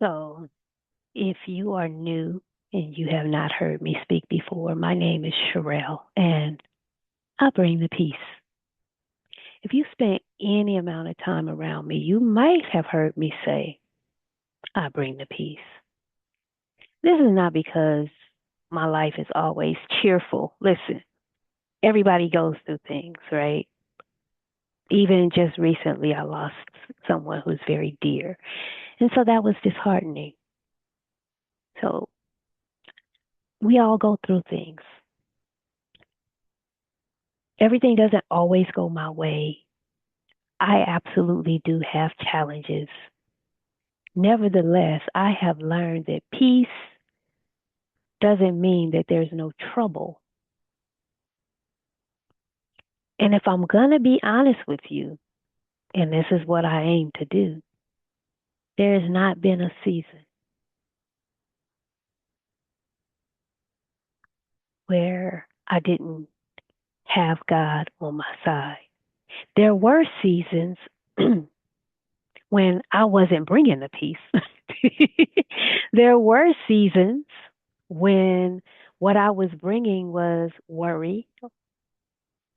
So, if you are new and you have not heard me speak before, my name is Shirelle, and I bring the peace. If you spent any amount of time around me, you might have heard me say, I bring the peace. This is not because my life is always cheerful. Listen, everybody goes through things, right? Even just recently, I lost someone who's very dear. And so that was disheartening. So we all go through things. Everything doesn't always go my way. I absolutely do have challenges. Nevertheless, I have learned that peace doesn't mean that there's no trouble. And if I'm going to be honest with you, and this is what I aim to do, there has not been a season where I didn't have God on my side. There were seasons when I wasn't bringing the peace. There were seasons when what I was bringing was worry.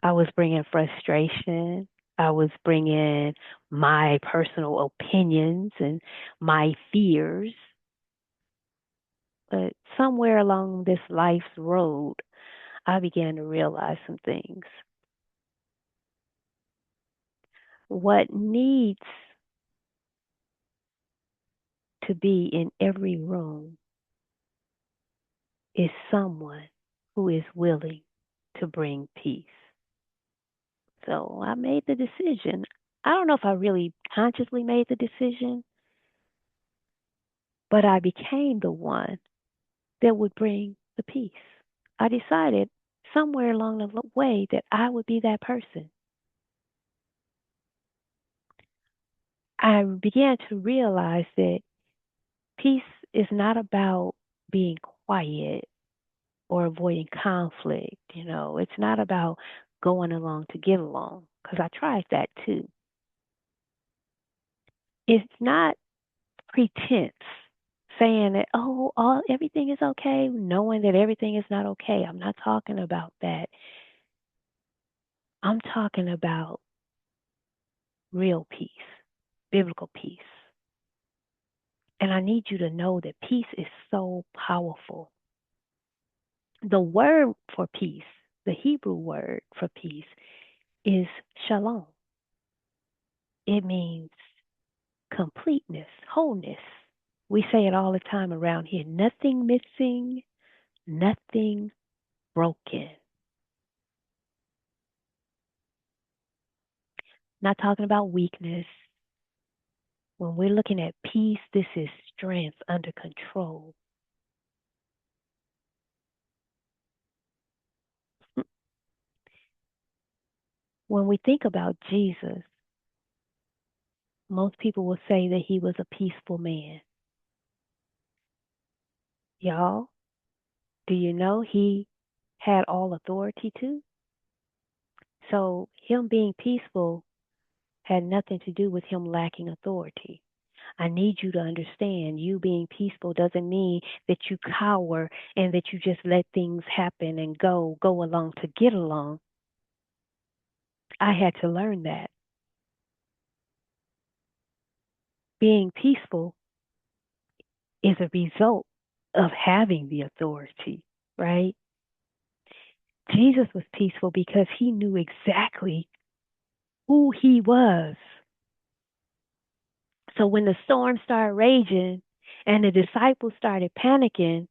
I was bringing frustration. I was bringing my personal opinions and my fears. But somewhere along this life's road, I began to realize some things. What needs to be in every room is someone who is willing to bring peace. So I made the decision. I don't know if I really consciously made the decision, but I became the one that would bring the peace. I decided somewhere along the way that I would be that person. I began to realize that peace is not about being quiet or avoiding conflict. It's not about going along to get along, because I tried that too. It's not pretense saying that, oh, everything is okay, knowing that everything is not okay. I'm not talking about that. I'm talking about real peace, biblical peace. And I need you to know that peace is so powerful. The word for peace, the Hebrew word for peace, is shalom. It means completeness, wholeness. We say it all the time around here, nothing missing, nothing broken. Not talking about weakness. When we're looking at peace, this is strength under control. When we think about Jesus, most people will say that he was a peaceful man. Y'all, do you know he had all authority too? So him being peaceful had nothing to do with him lacking authority. I need you to understand you being peaceful doesn't mean that you cower and that you just let things happen and go along to get along. I had to learn that. Being peaceful is a result of having the authority, right? Jesus was peaceful because he knew exactly who he was. So when the storm started raging and the disciples started panicking,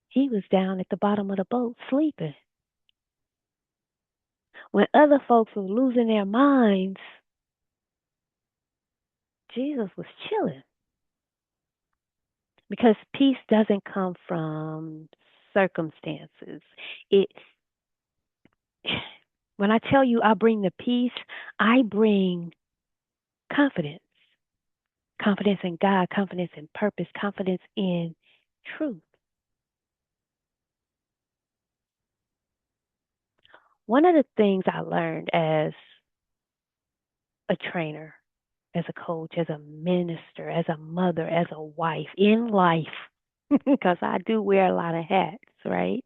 he was down at the bottom of the boat sleeping. When other folks were losing their minds, Jesus was chilling, because peace doesn't come from circumstances. It When I tell you I bring the peace, I bring confidence. Confidence in God, confidence in purpose, confidence in truth. One of the things I learned as a trainer, as a coach, as a minister, as a mother, as a wife, in life, because I do wear a lot of hats, right?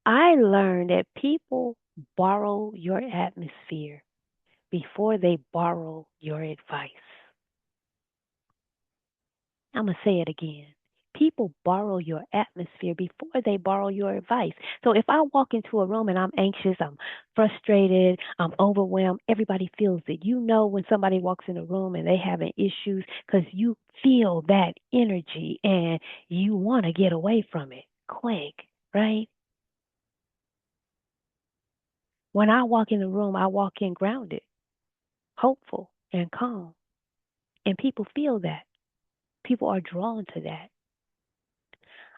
I learned that people borrow your atmosphere before they borrow your advice. I'm going to say it again. People borrow your atmosphere before they borrow your advice. So if I walk into a room and I'm anxious, I'm frustrated, I'm overwhelmed, everybody feels it. You know when somebody walks in a room and they having issues because you feel that energy and you want to get away from it quick, right? When I walk in the room, I walk in grounded, hopeful, and calm. And people feel that. People are drawn to that.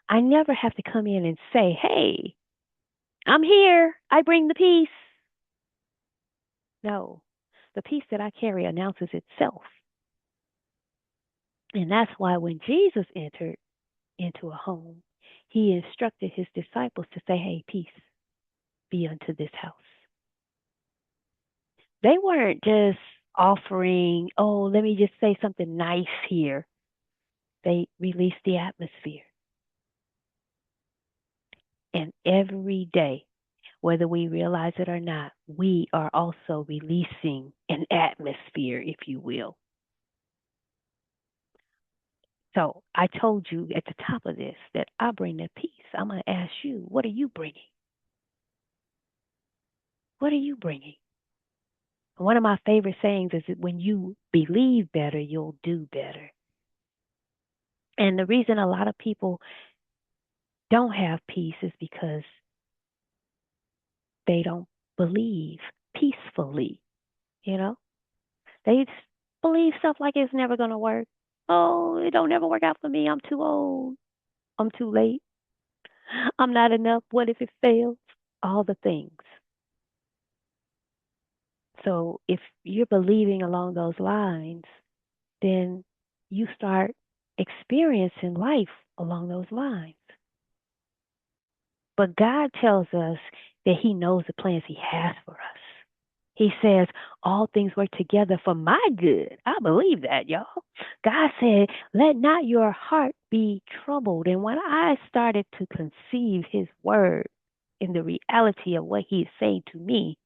I never have to come in and say, hey, I'm here. I bring the peace. No, the peace that I carry announces itself. And that's why when Jesus entered into a home, he instructed his disciples to say, hey, peace be unto this house. They weren't just offering, oh, let me just say something nice here. They released the atmosphere. And every day, whether we realize it or not, we are also releasing an atmosphere, if you will. So I told you at the top of this that I bring that peace. I'm going to ask you, what are you bringing? What are you bringing? One of my favorite sayings is that when you believe better, you'll do better. And the reason a lot of people don't have peace is because they don't believe peacefully, you know? They believe stuff like it's never going to work. Oh, it don't never work out for me. I'm too old. I'm too late. I'm not enough. What if it fails? All the things. So if you're believing along those lines, then you start experiencing life along those lines. But God tells us that He knows the plans He has for us. He says all things work together for my good. I believe that, y'all. God said, let not your heart be troubled. And when I started to conceive His word in the reality of what He is saying to me,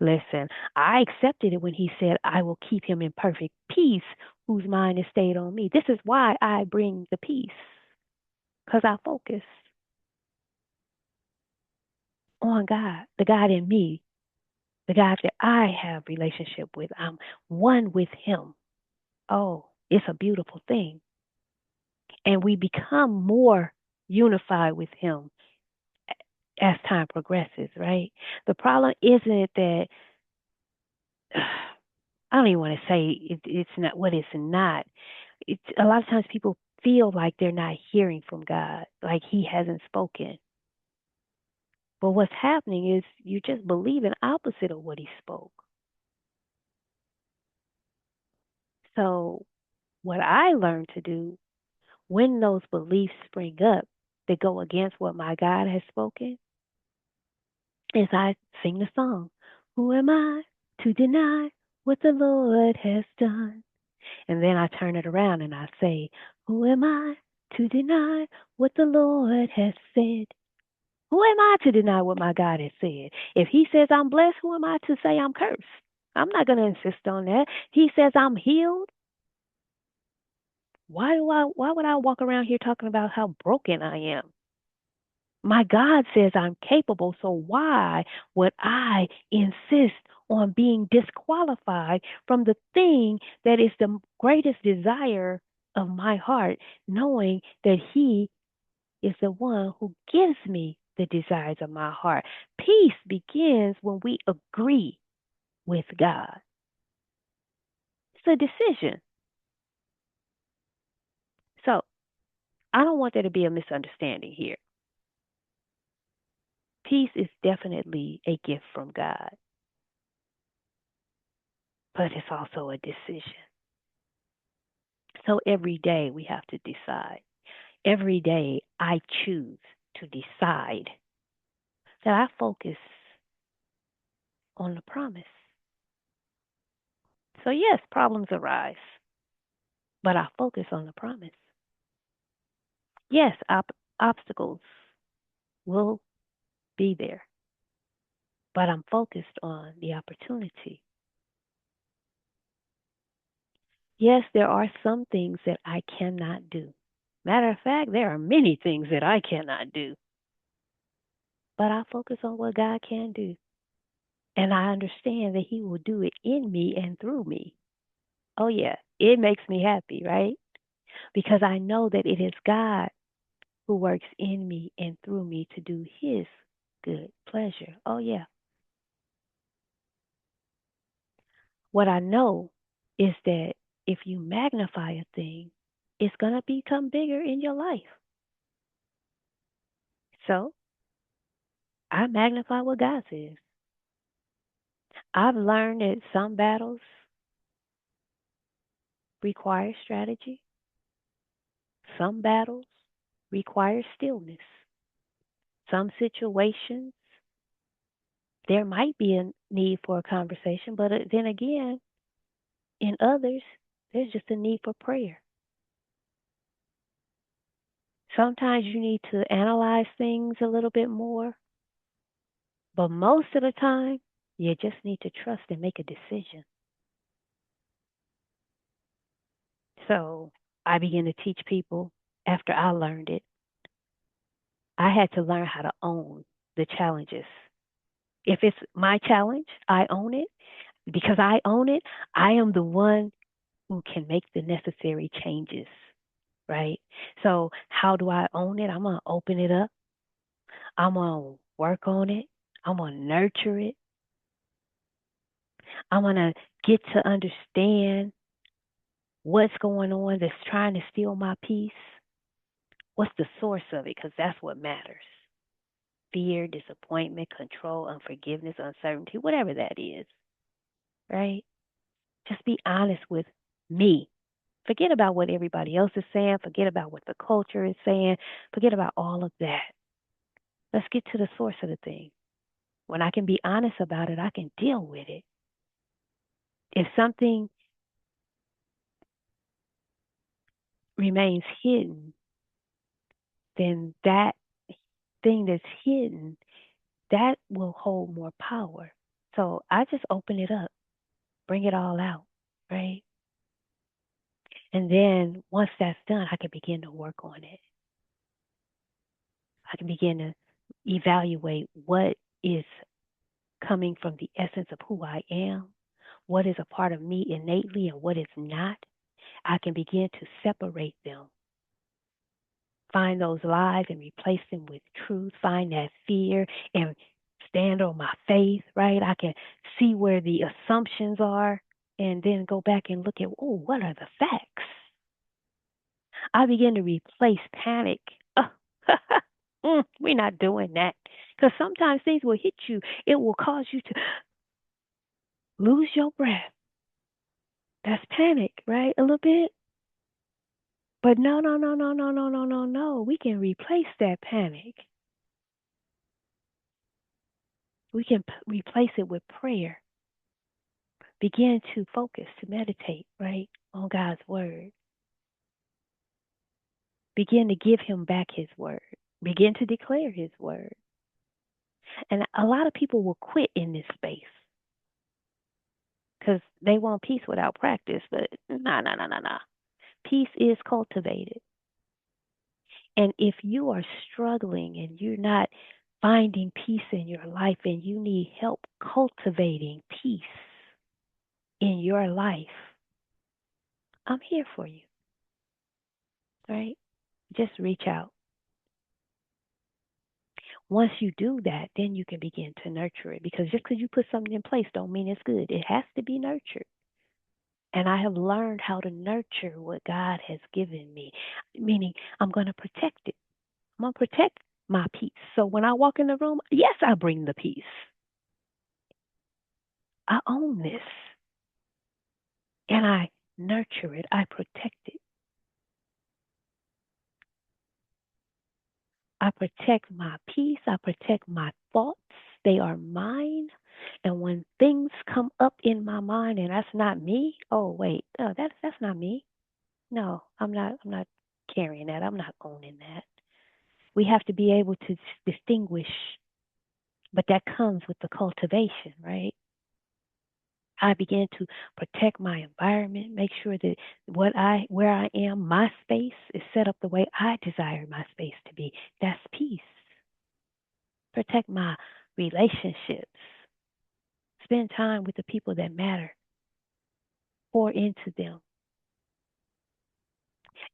listen, I accepted it when He said, I will keep him in perfect peace whose mind is stayed on me. This is why I bring the peace, because I focus on God, the God in me, the God that I have relationship with. I'm one with Him. Oh, it's a beautiful thing. And we become more unified with Him as time progresses, right? The problem isn't that, I don't even want to say it's not what it's not. It's a lot of times people feel like they're not hearing from God, like He hasn't spoken. But what's happening is you just believe in opposite of what He spoke. So what I learned to do when those beliefs spring up that go against what my God has spoken is I sing the song, who am I to deny what the Lord has done? And then I turn it around and I say, who am I to deny what the Lord has said? Who am I to deny what my God has said? If He says I'm blessed, who am I to say I'm cursed? I'm not going to insist on that. He says I'm healed. Why would I walk around here talking about how broken I am? My God says I'm capable, so why would I insist on being disqualified from the thing that is the greatest desire of my heart, knowing that He is the one who gives me the desires of my heart? Peace begins when we agree with God. It's a decision. So I don't want there to be a misunderstanding here. Peace is definitely a gift from God, but it's also a decision. So every day we have to decide. Every day I choose to decide that I focus on the promise. So, yes, problems arise, but I focus on the promise. Yes, obstacles will be there, but I'm focused on the opportunity. Yes, there are some things that I cannot do. Matter of fact, there are many things that I cannot do, but I focus on what God can do. And I understand that He will do it in me and through me. Oh, yeah, it makes me happy, right? Because I know that it is God who works in me and through me to do His good pleasure. Oh, yeah. What I know is that if you magnify a thing, it's going to become bigger in your life. So I magnify what God says. I've learned that some battles require strategy, some battles require stillness, some situations, there might be a need for a conversation, but then again, in others, there's just a need for prayer. Sometimes you need to analyze things a little bit more, but most of the time, you just need to trust and make a decision. So I began to teach people after I learned it. I had to learn how to own the challenges. If it's my challenge, I own it. Because I own it, I am the one who can make the necessary changes, right? So, how do I own it? I'm going to open it up. I'm going to work on it. I'm going to nurture it. I'm going to get to understand what's going on that's trying to steal my peace. What's the source of it? Because that's what matters. Fear, disappointment, control, unforgiveness, uncertainty, whatever that is, right? Just be honest with me. Forget about what everybody else is saying. Forget about what the culture is saying. Forget about all of that. Let's get to the source of the thing. When I can be honest about it, I can deal with it. If something remains hidden, then that thing that's hidden, that will hold more power. So I just open it up, bring it all out, right? And then once that's done, I can begin to work on it. I can begin to evaluate what is coming from the essence of who I am, what is a part of me innately and what is not. I can begin to separate them, find those lies and replace them with truth, find that fear and stand on my faith, right? I can see where the assumptions are and then go back and look at, oh, what are the facts? I begin to replace panic. Oh, we're not doing that. Because sometimes things will hit you, it will cause you to lose your breath. That's panic, right? A little bit. But no, no, no, no, no, no, no, no, no. We can replace that panic. We can replace it with prayer. Begin to focus, to meditate, right, on God's word. Begin to give him back his word. Begin to declare his word. And a lot of people will quit in this space because they want peace without practice. But no, no, no, no, no. Peace is cultivated. And if you are struggling and you're not finding peace in your life and you need help cultivating peace in your life, I'm here for you, right? Just reach out. Once you do that, then you can begin to nurture it because just because you put something in place don't mean it's good. It has to be nurtured. And I have learned how to nurture what God has given me, meaning I'm going to protect it. I'm going to protect my peace. So when I walk in the room, yes, I bring the peace. I own this and I nurture it. I protect it. I protect my peace. I protect my thoughts. They are mine. And when things come up in my mind and that's not me, oh wait, that's not me. No, I'm not carrying that. I'm not owning that. We have to be able to distinguish, but that comes with the cultivation, right? I began to protect my environment, make sure that where I am, my space is set up the way I desire my space to be. That's peace. Protect my relationships. Spend time with the people that matter. Pour into them.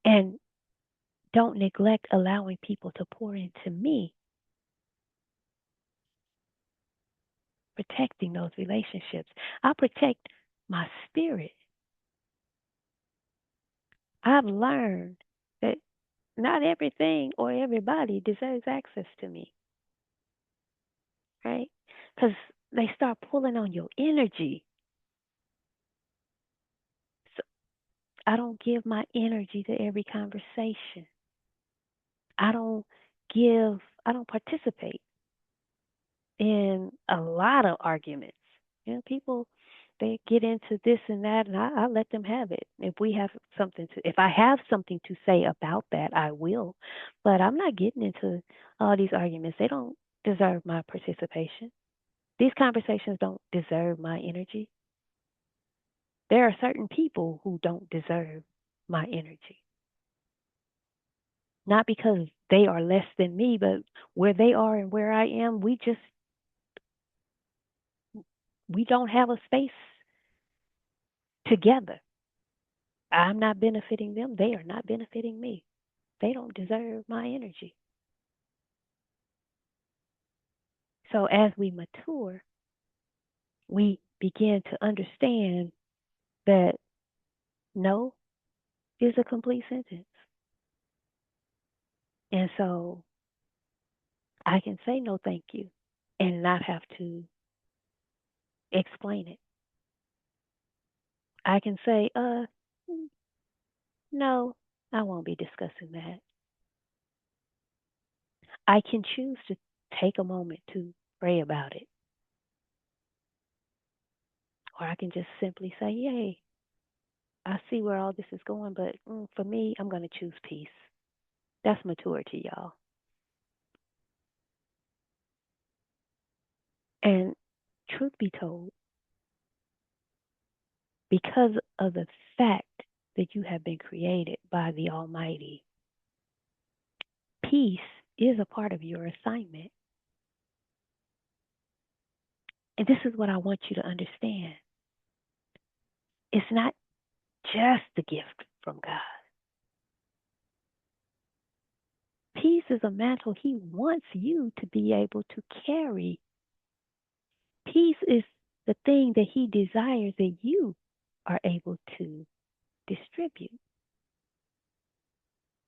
And don't neglect allowing people to pour into me, protecting those relationships. I protect my spirit. I've learned that not everything or everybody deserves access to me, right? Because they start pulling on your energy. So I don't give my energy to every conversation. I don't I don't participate in a lot of arguments. You know, people they get into this and that, and I let them have it. If I have something to say about that, I will. But I'm not getting into all these arguments. They don't deserve my participation. These conversations don't deserve my energy. There are certain people who don't deserve my energy. Not because they are less than me, but where they are and where I am, we don't have a space together. I'm not benefiting them. They are not benefiting me. They don't deserve my energy. So as we mature, we begin to understand that no is a complete sentence. And so I can say no thank you and not have to explain it. I can say, no, I won't be discussing that. I can choose to take a moment to pray about it. Or I can just simply say, yay, I see where all this is going, but for me, I'm going to choose peace. That's maturity, y'all. And truth be told, because of the fact that you have been created by the Almighty, peace is a part of your assignment. And this is what I want you to understand. It's not just a gift from God. Peace is a mantle He wants you to be able to carry. Peace is the thing that He desires that you are able to distribute.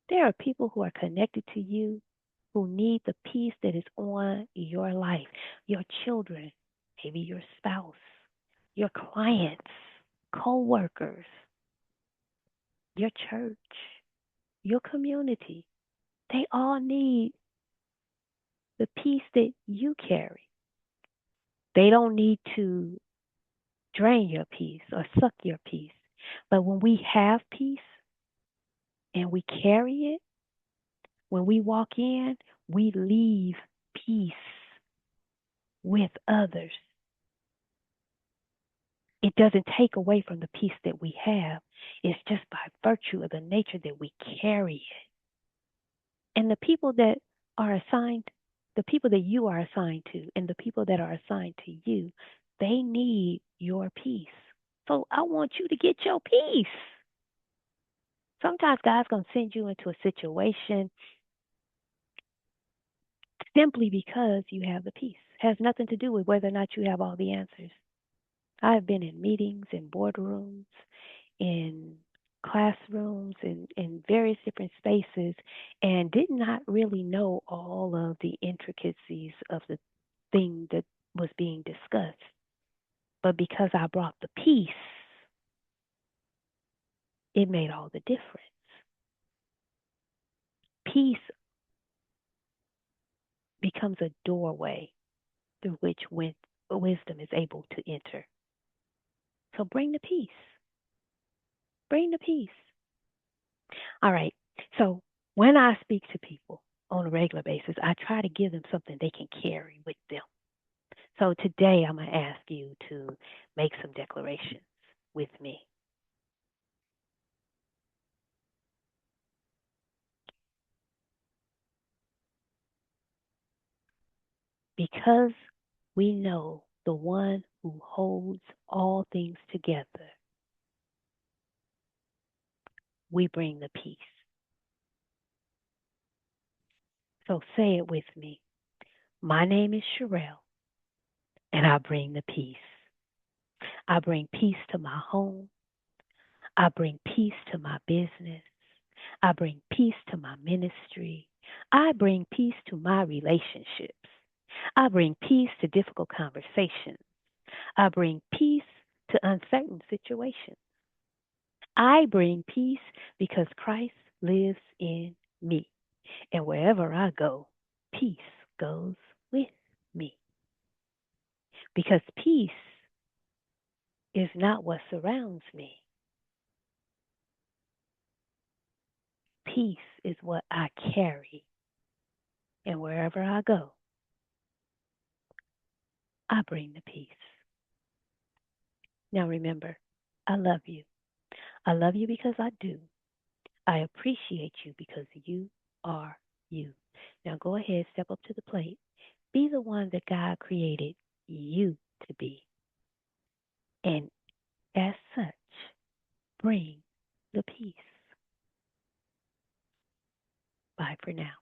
There are people who are connected to you who need the peace that is on your life, your children, maybe your spouse, your clients, co workers, your church, your community. They all need the peace that you carry. They don't need to drain your peace or suck your peace. But when we have peace and we carry it, when we walk in, we leave peace with others. It doesn't take away from the peace that we have. It's just by virtue of the nature that we carry it. And the people that you are assigned to, and the people that are assigned to you, they need your peace. So I want you to get your peace. Sometimes God's going to send you into a situation simply because you have the peace. It has nothing to do with whether or not you have all the answers. I've been in meetings, in boardrooms, in classrooms, in various different spaces, and did not really know all of the intricacies of the thing that was being discussed. But because I brought the peace, it made all the difference. Peace becomes a doorway through which wisdom is able to enter. So bring the peace. Bring the peace. All right. So when I speak to people on a regular basis, I try to give them something they can carry with them. So today I'm going to ask you to make some declarations with me. Because we know the one who holds all things together, we bring the peace. So say it with me. My name is Shirelle, and I bring the peace. I bring peace to my home. I bring peace to my business. I bring peace to my ministry. I bring peace to my relationships. I bring peace to difficult conversations. I bring peace to uncertain situations. I bring peace because Christ lives in me. And wherever I go, peace goes with me. Because peace is not what surrounds me, peace is what I carry. And wherever I go, I bring the peace. Now remember, I love you. I love you because I do. I appreciate you because you are you. Now go ahead, step up to the plate. Be the one that God created you to be. And as such, bring the peace. Bye for now.